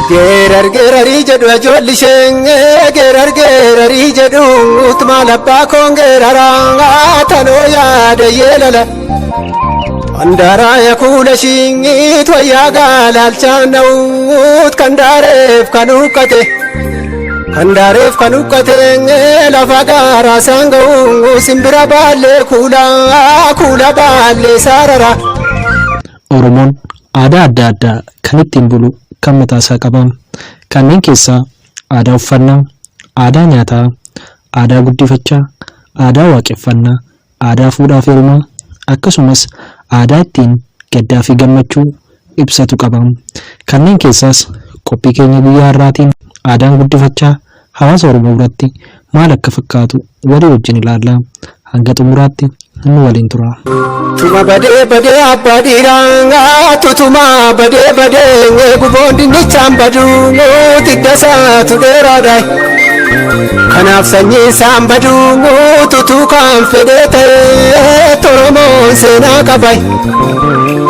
Gerar gerari jedhu ajoollishen gerar gerari jedhu utuma labbaa koon geraranga tanoo yaada yeelala Andaraa yakuula shingit wayyaa gaalaalchaan na'uut kandaareef kan huqqate lafa gaaraa saanga'u simbira baallee kuula baallee saarara. Oromoon aadaa adda addaa kan ittiin bulu kan mataa isaa qaban kanneen keessaa aadaa uffannaa, aadaa nyaataa, aadaa guddifachaa, aadaa waaqeffannaa, aadaa fuudhaa fi heerumaa akkasumas aadaa ittiin gaddaa fi gammachuu ibsatu qaban. Kanneen keessaas qophii keenya guyyaa har'aatiin aadaan guddifachaa hawaasa Oromoo biratti maal akka fakkaatu walii wajjin ilaallaa. Hanga xumuraatti nu waliin tura. Tuma badee abbaa dhiiraa tutuma badee guboon dinnichaan baduu tiddasaatu dheeraadha. Kanaaf sanyii isaan baduu tutuu kan fedhee ta'e Oromoon seenaa qaba.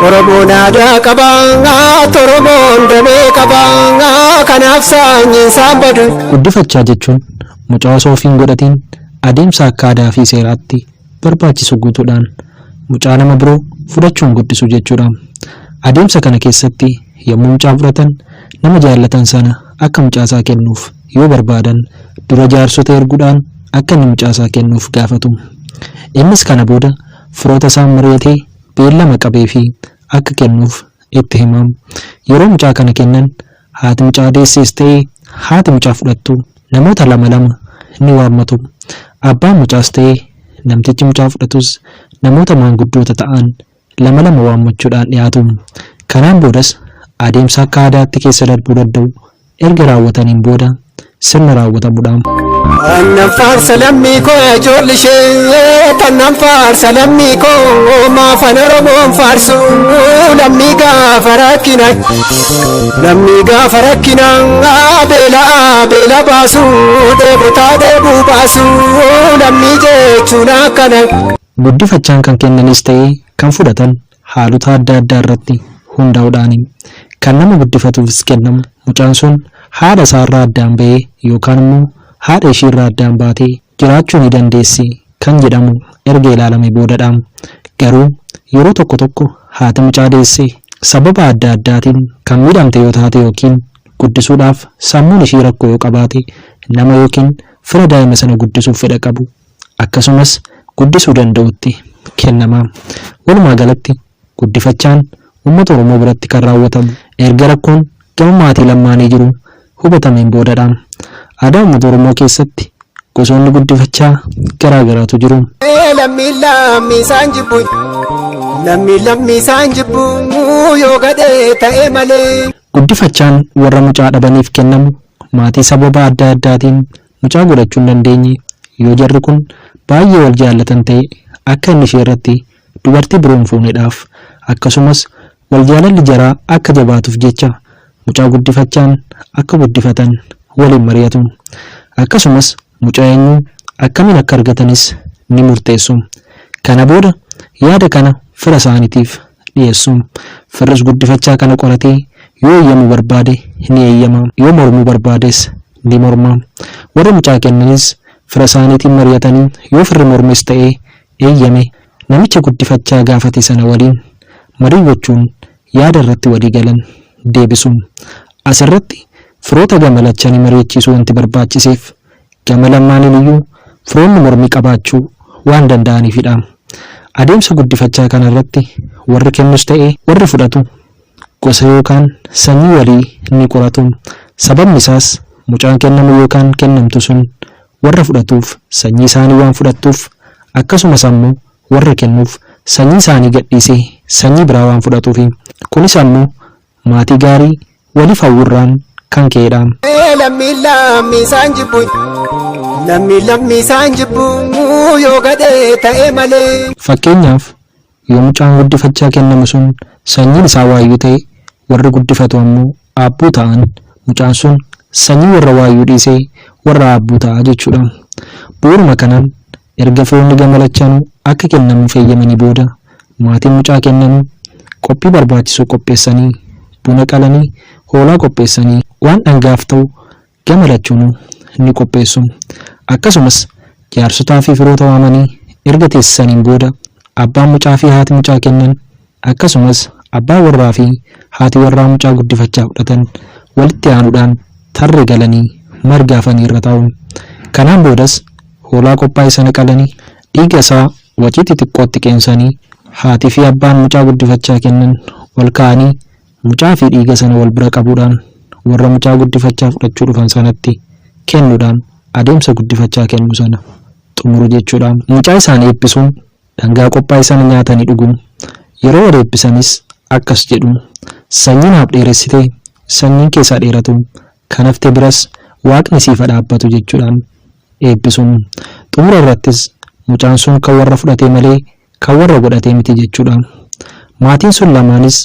Oromoon aadaa qaba, Oromoon damee qaba. Kanaaf sanyii isaan baduu. Guddifachaa jechuun mucaa osoo ofiin godhatiin adeemsa akka aadaa fi seeraatti barbaachisu guutuudhaan mucaa nama biroo fudhachuun guddisu jechuudha. Adeemsa kana keessatti yommuu mucaa fudhatan nama jaallatan sana akka mucaasaa kennuuf yoo barbaadan dura jaarsota erguudhaan akka inni mucaasaa kennuuf gaafatu. Innis kana booda firoota isaan mari'atee beellama qabee fi akka kennuuf itti himamu. Yeroo mucaa kana kennan haati mucaa deessees ta'ee haati mucaa fudhattu namoota lama ni waammatu. Abbaan mucaas ta'ee namtichi mucaa fudhatus namoota maanguddoota ta'an lama waammachuudhaan dhiyaatu. Kanaan boodas adeemsa akka aadaatti keessa darbuu danda'u erga raawwataniin booda sirna raawwatamuudhaan. Annan faarsa lammii koo ijoollishee tannan faarsa lammii koo maafan Oromoon faarsu lammii gaafa rakkinaa beela baasu dheebotaa dheebuu baasu lammii jechuun akkana. Guddifachaan kan kennanis ta'ee kan fudhatan haalota adda addaa irratti hundaa'uudhaani. Kan nama guddifatuufis kennamu mucaan sun haadha isaarraa addaan ba'ee yookaan immoo haadha ishiirraa addaan baatee jiraachuu ni dandeessi kan jedhamu erga ilaalamee boodadha. Garuu yeroo tokko haati mucaa deessee sababa adda addaatiin kan miidhamte yoo taate yookiin guddisuudhaaf sammuun ishii rakkoo yoo qabaate nama yookiin fira daa'ima sana guddisuuf fedha qabu akkasumas guddisuu danda'utti kennama. Walumaa galatti guddifachaan uummata Oromoo biratti kan raawwatamu erga rakkoon gama maatii lamaanii jiru hubatameen boodadha. Aadaa uummata Oromoo keessatti gosoonni guddifachaa garaagaraatu jiru. Lammii isaan jibbu yoo gadhee ta'e malee. Guddifachaan warra mucaa dhabaniif kennamu maatii sababa adda addaatiin mucaa godhachuu hin dandeenye yoo jarri kun baay'ee wal jaallatan ta'e akka inni ishee irratti dubartii biroon fuudhuudhaaf akkasumas wal jaalalli jaraa akka jabaatuuf jecha mucaa guddifachaan akka guddifatan waliin mari'atu. Akkasumas mucaa eenyuu akkamiin akka argatanis ni murteessu. Kana booda yaada kana fira isaaniitiif dhiyeessu. Firris guddifachaa kana qoratee yoo eeyyamuu barbaade ni eeyyama, yoo mormuu barbaades ni morma. Warra mucaa kennanis fira isaaniitiin mari'atanii yoo firri mormes ta'ee eeyyame namicha guddifachaa gaafate sana waliin marii gochuun yaada irratti walii galan deebisu. Asirratti firoota gama lachanii mari'achiisuu wanti barbaachiseef gama lamaaniin iyyuu firoonni mormii qabaachuu waan danda'aniifidha. Adeemsa guddifachaa kanarratti warri kennus ta'ee warri fudhatu gosa yookaan sanyii walii ni qoratu. Sababni isaas mucaan kennamu yookaan kennamtu sun warra fudhatuuf sanyii isaanii waan fudhattuuf akkasumas ammoo warra kennuuf sanyii isaanii gadhiisee sanyii biraa waan fudhatuufi. Kunis ammoo maatii gaarii waliif hawwurraan kan ka'edha. Lammii isaan jibbu yoo gadhee ta'e malee. Fakkeenyaaf yoo mucaan guddifachaa kennamu sun sanyiin isaa waayyuu ta'e warri guddifatu ammoo aabbuu ta'an mucaan sun sanyii warra waayyuu dhiisee warra aabbuu ta'a jechuudha. Bu'uuruma kanaan erga firoonni gama lachanuu akka kennamuuf eeyyamanii booda maatiin mucaa kennamu qophii barbaachisu qopheessanii buna qalanii hoolaa qopheessanii waan dhangaaf ta'u gama lachuun ni qopheessu. Akkasumas jaarsotaa fi firoota waamanii erga teessisaniin booda abbaan mucaa fi haati mucaa kennan akkasumas abbaan warraa fi haati warraa mucaa guddifachaa fudhatan walitti aanuudhaan tarree galanii margaafanii irra taa'u. Kanaan boodas hoolaa qophaa'e sana qalanii dhiiga isaa wacii xixiqqootti qeensanii haati fi abbaan mucaa guddifachaa kennan ol ka'anii mucaa fi dhiiga sana wal bira qabuudhaan warra mucaa guddifachaa fudhachuu dhufan sanatti kennuudhaan adeemsa guddifachaa kennu sana xumuru jechuudha. Mucaa isaanii eebbisuun dhangaa qophaa'e sana nyaatanii dhuguun yeroo wal eebbisanis akkas jedhu: sanyiin haaf dheeressitee sanyiin keessaa dheeratu kan hafte biras waaqni siif dhaabbatu jechuudhaan eebbisuun xumura irrattis mucaan sun kan warra fudhatee malee kan warra godhatee miti jechuudha. Maatiin sun lamaanis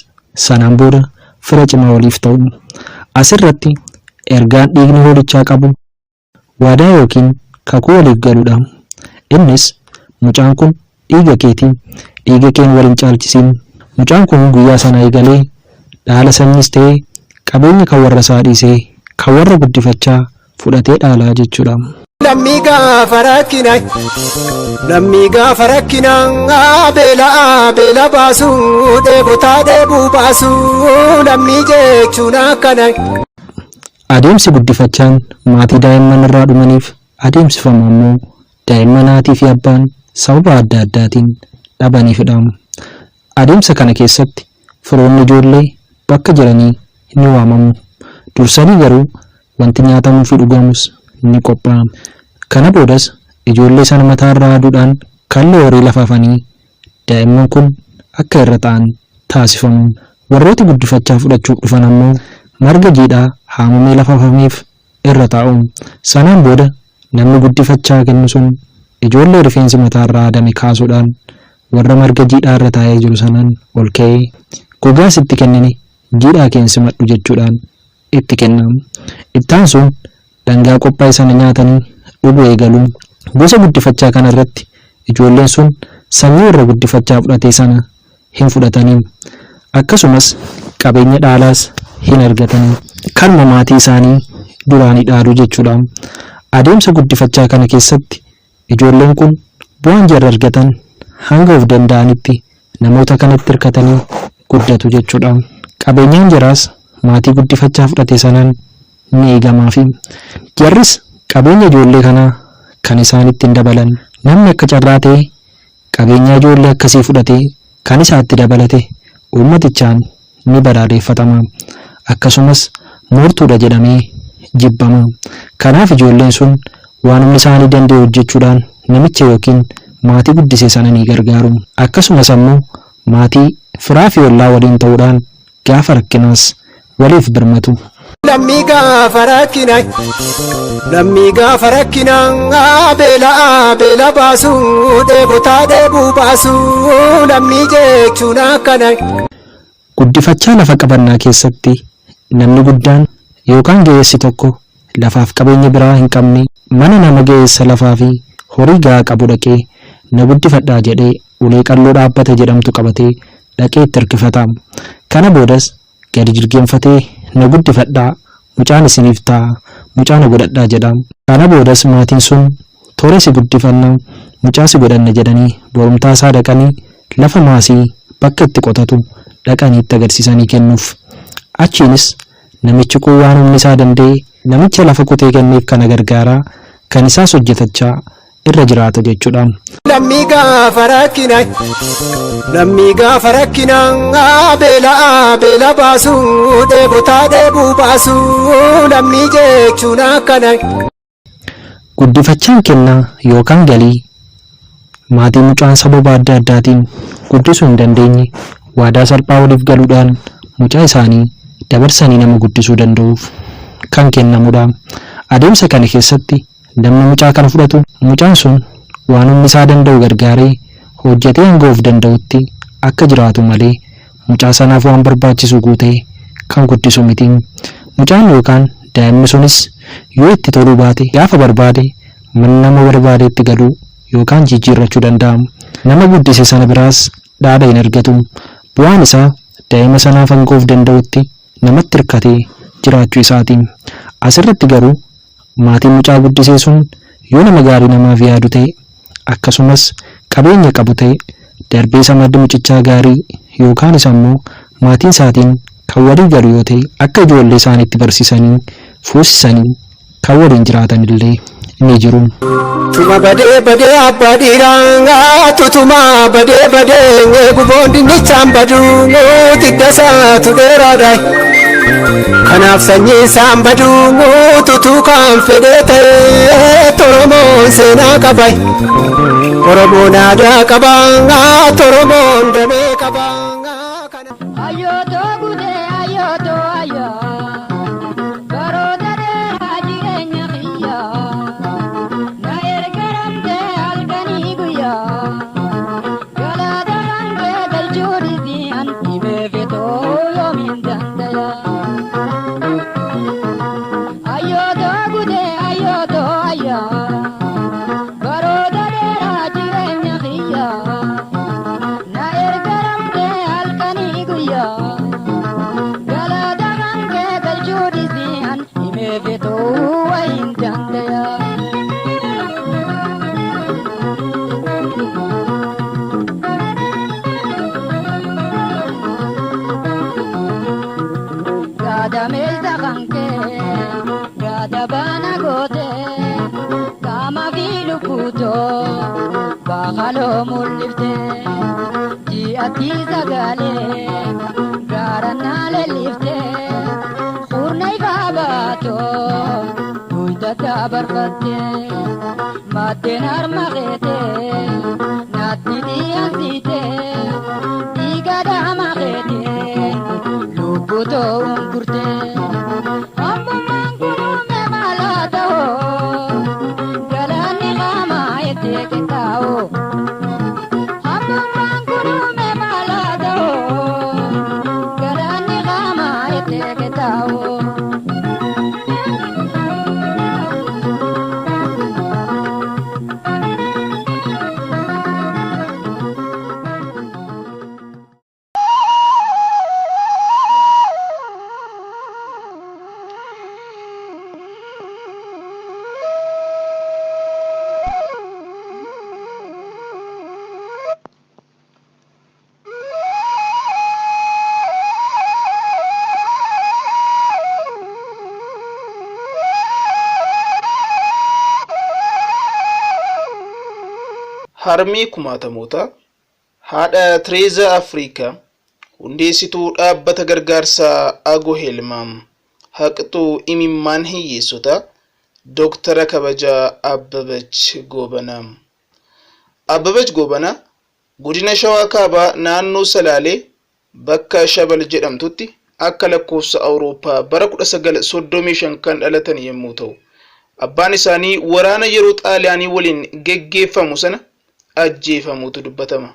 sanaan booda fira cimaa waliif ta'u. Asirratti ergaan dhiigni hoolichaa qabu waadaa yookiin kakuu waliif galuudha. Innis mucaan kun dhiiga keetiin dhiiga keen waliin caalchisiin. Mucaan kun guyyaa sana eegalee dhaala sanyiis ta'ee qabeenya kan warra isaa dhiisee kan warra guddifachaa fudhatee dhaalaa jechuudha. Lammii gaafa rakkinaa beela baasuu dheebotaa dheebuu baasuu lammii jechuun akkana. Adeemsi guddifachaan maatii daa'imman irraa dhumaniif adeemsifamu ammoo daa'imman haatii fi abbaan sababa adda addaatiin dhabaniifidha. Adeemsa kana keessatti firoonni ijoollee bakka jiranii ni waamamu. Dursanii garuu wanti nyaatamuu fi dhugamus ni qophaa'a. Kana boodas ijoollee sana mataa irraa haaduudhaan kalloo horii lafaafanii daa'imman kun akka irra ta'an taasifamu. Warrooti guddifachaa fudhachuuf dhufan ammoo marga jiidhaa haamamee lafaafameef irra taa'u. Sanaan booda namni guddifachaa kennu sun ijoollee rifeensi mataa irraa haadame kaasuudhaan warra marga jiidhaa irra taa'ee jiru sanaan ol ka'ee gogaas itti kennine jiidhaa keensi madhu jechuudhaan itti kennamu. Ittaan sun dhangaa qophaa'e sana nyaatanii dhuguu eegaluun gosa guddifachaa kana irratti ijoolleen sun sanyii warra guddifachaa fudhate sana hin fudhatanii. Akkasumas qabeenya dhaalaas hin argatanii. Kanuma maatii isaanii duraanii dhaaduu jechuudha. Adeemsa guddifachaa kana keessatti ijoolleen kun bu'aan jarra argatan hanga of danda'anitti namoota kanatti hirkatanii guddatu jechuudha. Qabeenyaan jaraas maatii guddifachaa fudhate sanaan ni eegamaafi. Jarris qabeenya ijoollee kanaa kan isaanitti hin dabalan. Namni akka carraa ta'e qabeenya ijoollee akkasii fudhatee kan isaatti dabalate uummatichaan ni badhaadheeffatama. Akkasumas moortuudha jedhamee jibbama. Kanaaf ijoolleen sun waan humni isaanii danda'e hojjechuudhaan namicha yookiin maatii guddise sana ni gargaaru. Akkasumas ammoo maatii firaa fi ollaa waliin ta'uudhaan gaafa rakkinaas waliif birmatu. Lammii gaafa rakkinaa beela baasuu dheebotaa dheebuu baasuu lammii jechuun akkana. Guddifachaa lafa qabannaa keessatti namni guddaan yookaan ga'eessi tokko lafaaf qabeenya biraa hin qabne mana nama ga'eessa lafaa fi horii gahaa qabu dhaqee na guddifadhaa jedhee ulee qalloo dhaabbata jedhamtu qabatee dhaqee itti hirkifata. Kana boodas gadi jirgeenfatee na guddifadhaa mucaan isiniif ta'a mucaa na godhadhaa jedha. Kana boodas maatiin sun toora si guddifannaa mucaa si godhanna jedhanii borumtaa isaa dhaqanii lafa maasii bakka itti qotatu dhaqanii itti agarsiisanii kennuuf. Achiinis namichi kun waan humni isaa danda'e namicha lafa qotee kenneef kana gargaaraa kan isaas hojjetachaa irra jiraatu jechuudha. Lammii gaafa rakkinaa beela baasuu dheebotaa dheebuu baasuu lammii jechuun akkana. Guddifachaan kennaa yookaan galii maatii mucaan sababa adda addaatiin guddisuu hin dandeenye waadaa salphaa waliif galuudhaan mucaa isaanii dabarsanii nama guddisuu danda'uuf kan kennamudha. Adeemsa kana keessatti namni mucaa kana fudhatu mucaan sun waan humni isaa danda'u gargaaree hojjetee hanga of danda'utti akka jiraatu malee mucaa sanaaf waan barbaachisu guutee kan guddisu miti. Mucaan yookaan daa'imni sunis yoo itti toluu baate gaafa barbaade mana nama barbaadeetti galuu yookaan jijjiirrachuu danda'a. Nama guddise sana biraas dhaadha hin argatu. Bu'aan isaa daa'ima sanaaf hanga of danda'utti namatti hirkatee jiraachuu isaatiin. Asirratti garuu maatiin mucaa guddisee sun yoo nama gaarii namaaf yaadu ta'e akkasumas qabeenya qabu ta'e darbee samaddi mucichaa gaarii yookaanis ammoo maatiin isaatiin kan walii galu yoo ta'e akka ijoollee isaaniitti barsiisanii fuusisanii kan waliin jiraatan illee ni jiru. Tuma badee abbaa dhiiraa tutuma badee guboon dinnichaan baduu tiddasaatu dheeraadha. Kanaaf sanyii isaan baduu tutuu kan fedhee ta'e Oromoon seenaa qaba. Oromoon aadaa qaba, Oromoon damee qaba. Halo mulifte ji ati zagale garana le lifte khurnai babato uida tabarfate matenar magete nati diazite digada magete lubuto ungurte ambo manguru me malado galani mama ete ketao Harmee kumaatamoota haadha Tireezaa Afrikaa hundeessituu dhaabbata gargaarsaa Agoo Helmaam haqxuu imimmaan hiyyeessota Dooktara kabajaa Abbabach Goobanaa. Abbabach Goobanaa godina Shawaa Kaabaa naannoo Salaalee bakka Shabal jedhamtutti akka lakkoofsa Awurooppaa bara 1935 kan dhalatan yommuu ta'u, abbaan isaanii waraana yeroo Xaaliyaanii waliin geggeeffamu sana ajjeefamuutu dubbatama.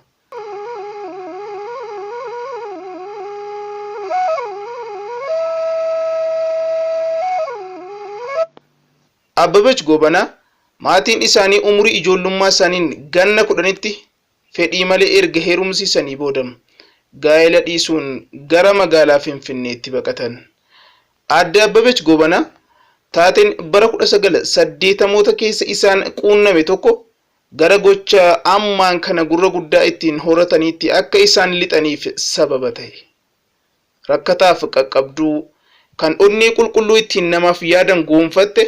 Abbabach Goobanaa maatiin isaanii umurii ijoollummaa isaaniin ganna 10tti fedhii malee erga heerumsiisanii booda gaa'ela dhiisuun gara magaalaa Finfinneetti baqatan. Aadde Abbabach Goobanaa taateen bara 1980moota keessa isaan quunname tokko gara gocha ammaan kana gurra guddaa ittiin horataniitti akka isaan lixaniif sababa ta'e. Rakkataaf qaqqabduu kan onnee qulqulluu ittiin namaaf yaadan goonfatte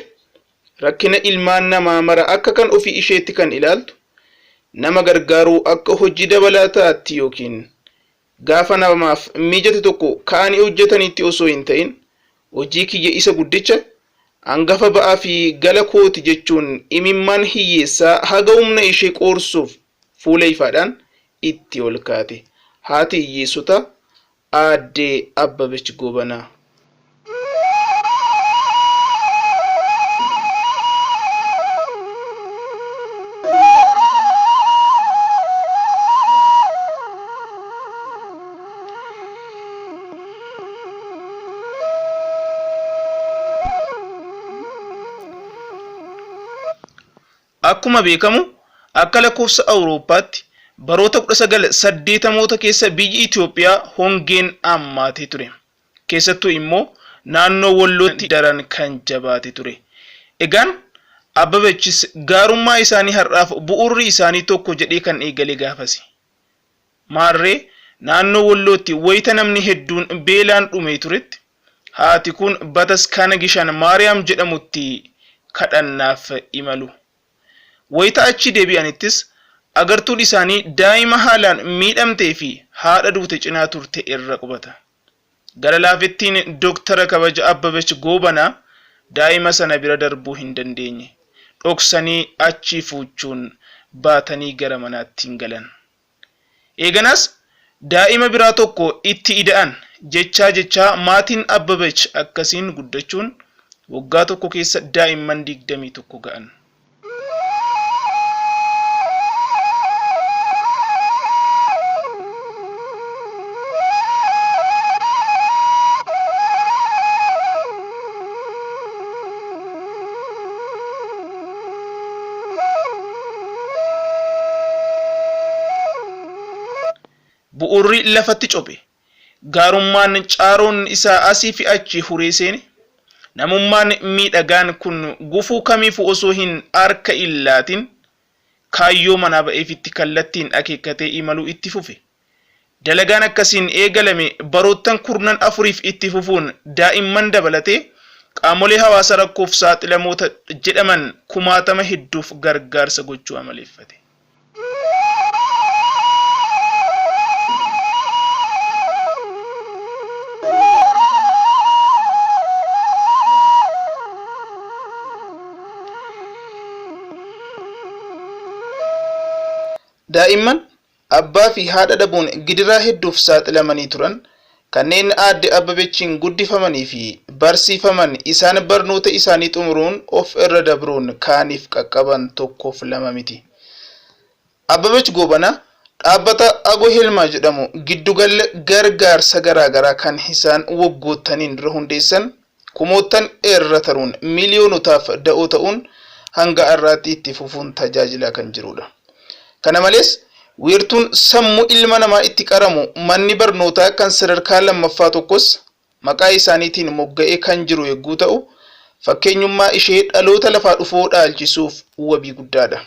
rakkina ilmaan namaa mara akka kan ofii isheetti kan ilaaltu nama gargaaruu akka hojii dabalataatti yookiin gaafa namaaf mijate tokko ka'anii hojjetanitti osoo hin ta'in hojii kiyya isa guddicha hangafa ba'aa fi gala kooti jechuun imimmaan hiyyeessaa haga humna ishee qoorsuuf fuula ifaadhaan itti ol kaate haati hiyyeessota Aadde Abbabach Goobanaa. Akkuma beekamu akka lakkoofsa Awurooppaatti baroota 1980moota keessa biyyi Itoophiyaa hongeen hammaatee ture. Keessattuu immoo naannoo Wallootti daran kan jabaate ture. Egaan Abbabachis gaarummaa isaanii har'aaf bu'uurri isaanii tokko jedhee kan eegale gaafasi. Maarree naannoo Wallootti wayita namni hedduun beelaan dhume turetti haati kun Bataskaana Gishaan Maariyaam jedhamutti kadhannaaf imalu. Wayita achi deebi'anittis agartuun isaanii daa'ima haalaan miidhamtee fi haadha duute cinaa turte irra qubata. Gara laafettiin Dooktara Kabaja Abbabach Goobanaa daa'ima sana bira darbuu hin dandeenye. Dhoksanii achi fuuchuun baatanii gara manaatti galan. Eeganas daa'ima biraa tokko itti ida'an jechaa maatiin Abbabach akkasiin guddachuun waggaa tokko keessa daa'imman 21 ga'an. Bu'uurri lafatti cobe. Gaarummaan caaroon isaa asii fi achi huree seene. Namummaan miidhagaan kun gufuu kamiifuu osoo hin harka illaatin kaayyoo manaa ba'eefitti kallattiin akeekkatee imaluu itti fufe. Dalagaan akkasiin eegalame baroottan 14 itti fufuun daa'imman dabalatee qaamolee hawaasa rakkoof saaxilamoota jedhaman 60 hedduuf gargaarsa gochuu amaleeffate. Daa'imman abbaa fi haadha dhabuun gidiraa hedduuf saaxilamanii turan kanneen aadde Abbabachiin guddifamanii fi barsiifaman isaan barnoota isaanii xumuruun of irra dabruun kaaniif qaqqaban tokkoof lama miti. Abbabach Goobanaa dhaabbata Agoo Hilmaa jedhamu giddugala gargaarsa garaagaraa kan isaan waggoottaniin dura hundeessan kumoottan irra taruun miiliyoonotaaf da'oo ta'uun hanga har'aatti itti fufuun tajaajilaa kan jirudha. Kana malees wiirtuun sammuu ilma namaa itti qaramu manni barnootaa kan sadarkaa lammaffaa tokkos maqaa isaaniitiin mogga'ee kan jiru yogguu ta'u fakkeenyummaa ishee dhaloota lafaa dhufoo dhaalchisuuf wabii guddaadha.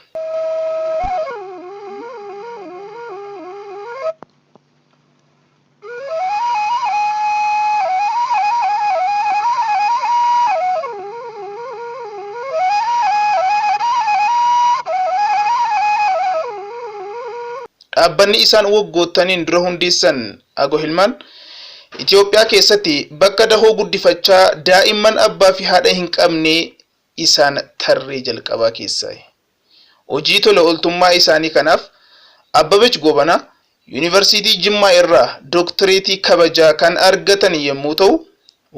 Dhaabbanni isaan waggoottaniin dura hundeessan Agoo Hilmaan Itoophiyaa keessatti bakka dahoo guddifachaa daa'imman abbaa fi haadha hin qabne isaan tarree jalqabaa keessaa. Hojii tola ooltummaa isaanii kanaaf Abbabach Goobanaa Yuunivarsiitii Jimmaa irraa dooktireetii kabajaa kan argatan yommuu ta'u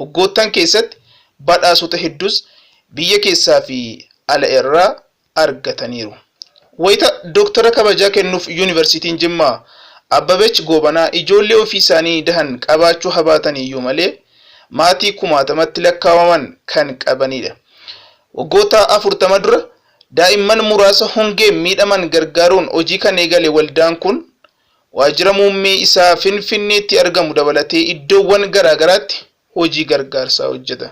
waggoottan keessatti badhaasota hedduus biyya keessaa fi ala irraa argataniiru. Wayita dooktara kabajaa kennuuf Yuunivarsiitiin Jimmaa Abbabach Goobanaa ijoollee ofii isaanii dahan qabaachuu habaatan iyyuu malee maatii 60tti lakkaa'aman kan qabanidha. Waggoota 40 dura daa'imman muraasa hongee miidhaman gargaaruun hojii kan eegale waldaan kun waajjira muummee isaa Finfinneetti argamu dabalatee iddoowwan garaagaraatti hojii gargaarsaa hojjeta.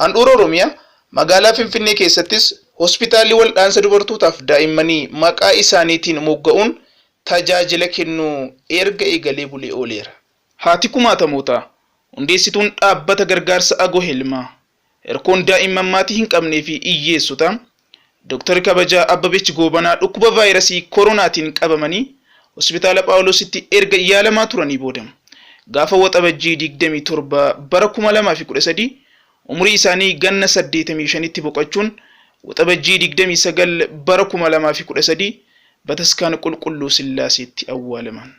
Handhuura Oromiyaa magaalaa Finfinnee keessattis hospitaalli waldhaansa dubartootaaf daa'immanii maqaa isaaniitiin mogga'uun tajaajila kennuu erga eegalee bulee ooleera. Haati kumaatamootaa hundeessituun dhaabbata gargaarsa Agoo Hilmaa erkoon daa'imman maatii hin qabnee fi hiyyeessota Dooktarri kabajaa Abbabach Goobanaa dhukkuba vaayirasii koronaatiin qabamanii hospitaala Phaawulositti erga yaalamaa turanii booda gaafa waxabajjii 27 bara 2013 umurii isaanii ganna 85tti boqochuun waxabajjii 29 bara 2013 Bataskaana Qulqulluu Sillaaseetti awwaalaman.